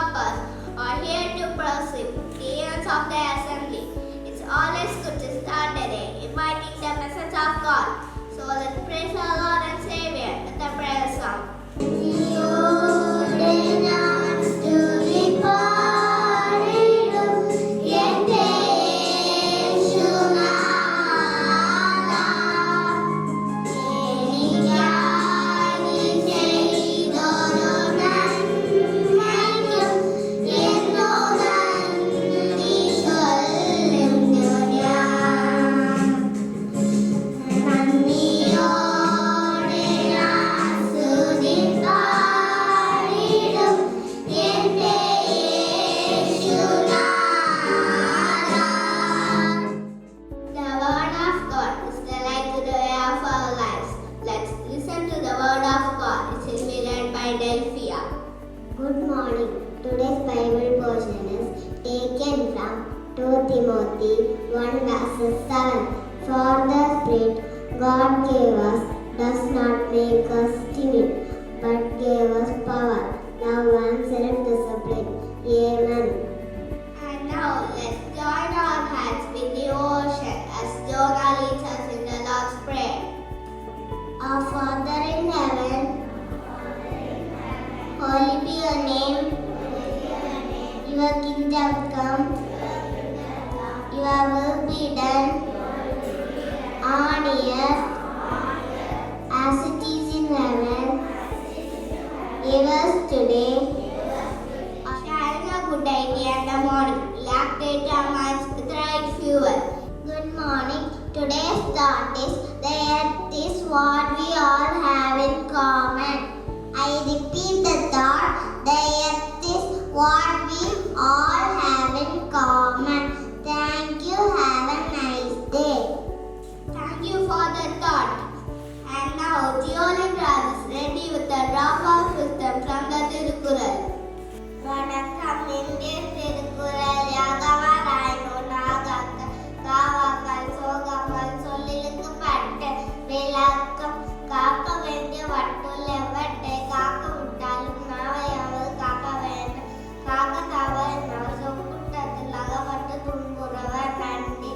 Topaz are here to proceed the events of the assembly. It's always good to start the day inviting the presence of God. So let's praise our Lord and Savior with the prayer song. Good morning. Today's Bible portion is taken from 2 Timothy 1 verses 7. For the Spirit God gave us does not make us timid, but gave us power, love and self-discipline. Amen. And now let's join our hands with the ocean as Jonah leads us in the Lord's Prayer. Our Father in heaven, holy be your name. Your kingdom come. Your will be done on earth as it is in heaven. Give us today. Sharing a good idea in the morning. We update our minds with the right fuel. Good morning. Today's thought is the earth is what we all have in common. I repeat the thought, the earth is what we all have in common. Thank you, have a nice day. Thank you for the thought. And now Theology class is ready with a drop of wisdom from the Tirukural. வணக்கம் இந்திய திருக்குறள் யாகவராயினோ நாகக்க காவாக்கள் சோகங்கள் சொல்லிலுக்கு பட்டு விளக்கம் காக்க வேண்டிய வட்டுள்ள எவட்டை காக்க விட்டாலும் நாவையாவது காக்க வேண்டும் காக்க தவறினால் சொக்குட்டத்தில் அகப்பட்டு துன்புறவர் நன்றி.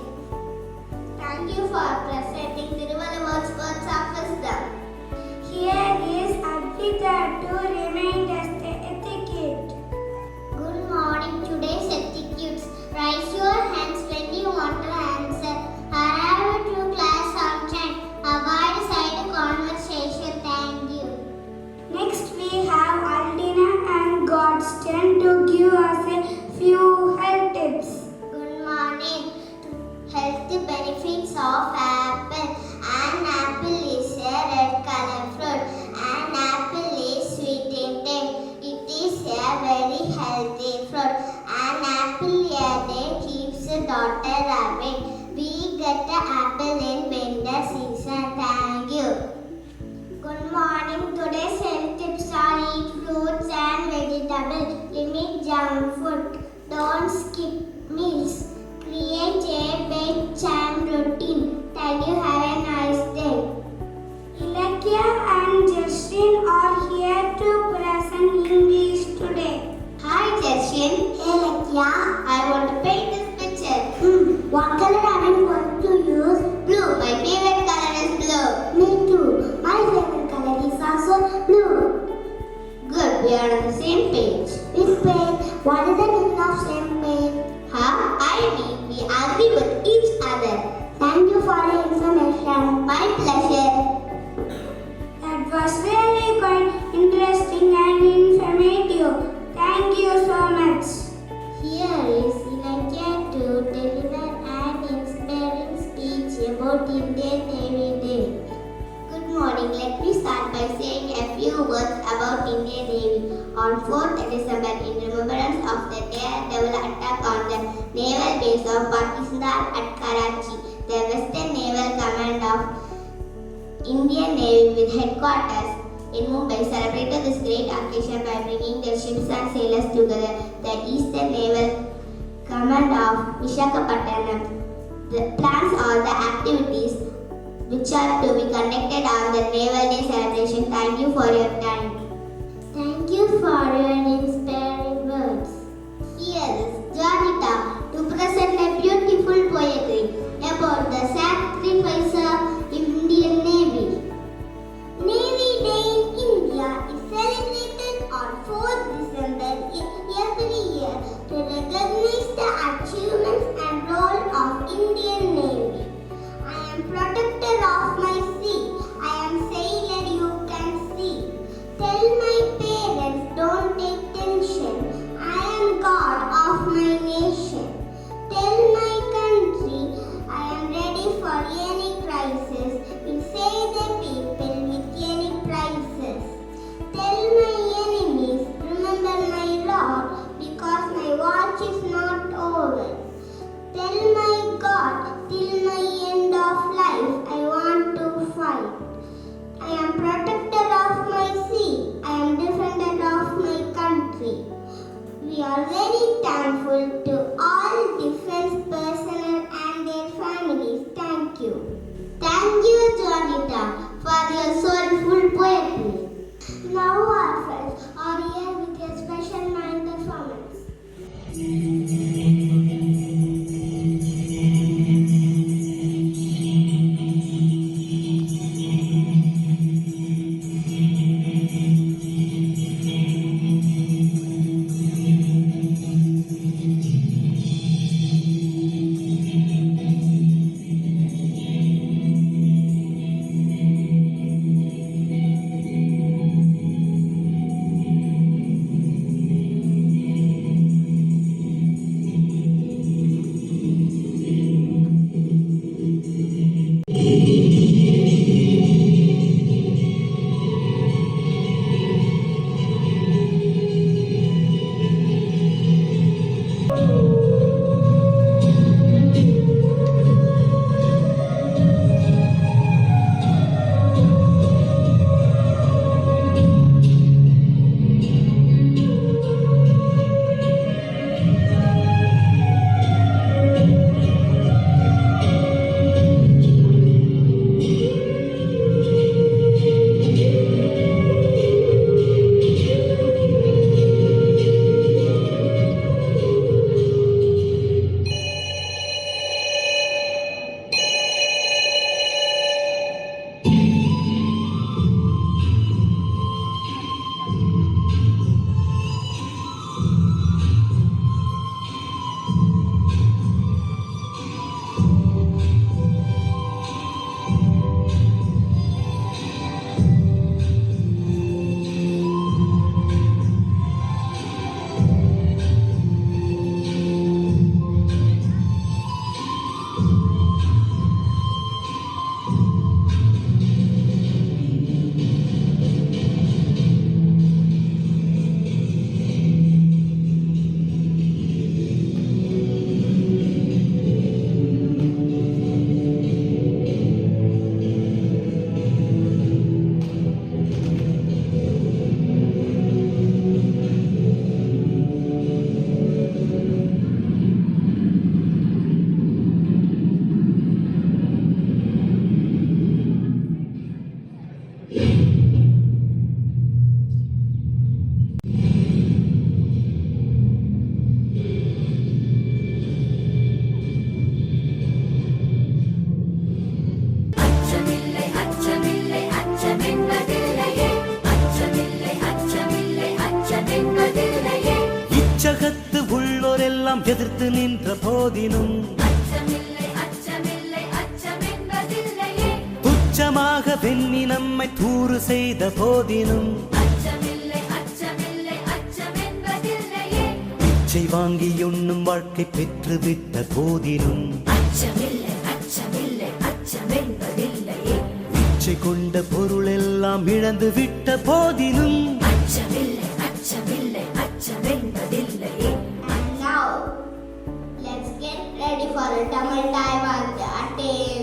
Thank you for presenting Tiruvalluvar's words of wisdom. Here is Advita to remind us the etiquette. Good morning. Today's etiquettes. Raise your hands when you want to answer. Arrive to class on time. Avoid side conversation. Thank you. Next we have Aldina and Godston to give us a few health tips. Good morning. Health benefits of apple. An apple is a red color fruit. An apple is sweet in taste. It is a very healthy fruit. An apple a day keeps a daughter away. We get the apple in winter season. Thank you. Good morning. Today's health tips are eat fruits and vegetables. Limit junk food. Don't skip meals. Create a bedtime routine. Thank you. Have a nice day. Ilakya and Justin are here to present English today. Hi Justin. Hey Lakya. I want to paint this picture. What color are you going to use? Blue. My favorite color is blue. Me too. My favorite color is also blue. Good. We are on the same page. Which page? What is the meaning of same page? I mean we agree with each other. Thank you for the information. My pleasure. That was really quite interesting and informative. Thank you so much. Here is Ilakya to deliver an inspiring speech about Indian Navy Day. Good morning. Let me start by saying a few words about Indian Navy. On 4th December, in remembrance of the daredevil attack on the naval base of Pakistan at Karachi, the Western Naval Command of Indian Navy with headquarters in Mumbai celebrated this great occasion by bringing their ships and sailors together. The Eastern Naval Command of Visakhapatnam plans all the activities which are to be conducted on the Naval Day celebration. Thank you for your time. Thank you for your inspiring words. We are very thankful to all defense personnel and their families. Thank you. Thank you, Janita, for your soulful poetry. Now our friends are here with a special mime performance. எதிர்த்து நின்ற போதினும் துச்சமாக வெண்ணி நம்மை தூறு செய்த போதினும் பிச்சை வாங்கி உண்ணும் வாழ்க்கை பெற்றுவிட்ட போதினும் பிச்சை கொண்ட பொருள் எல்லாம் இழந்து விட்ட போதினும் Let's get ready for a Tamil Taiwan. Attention.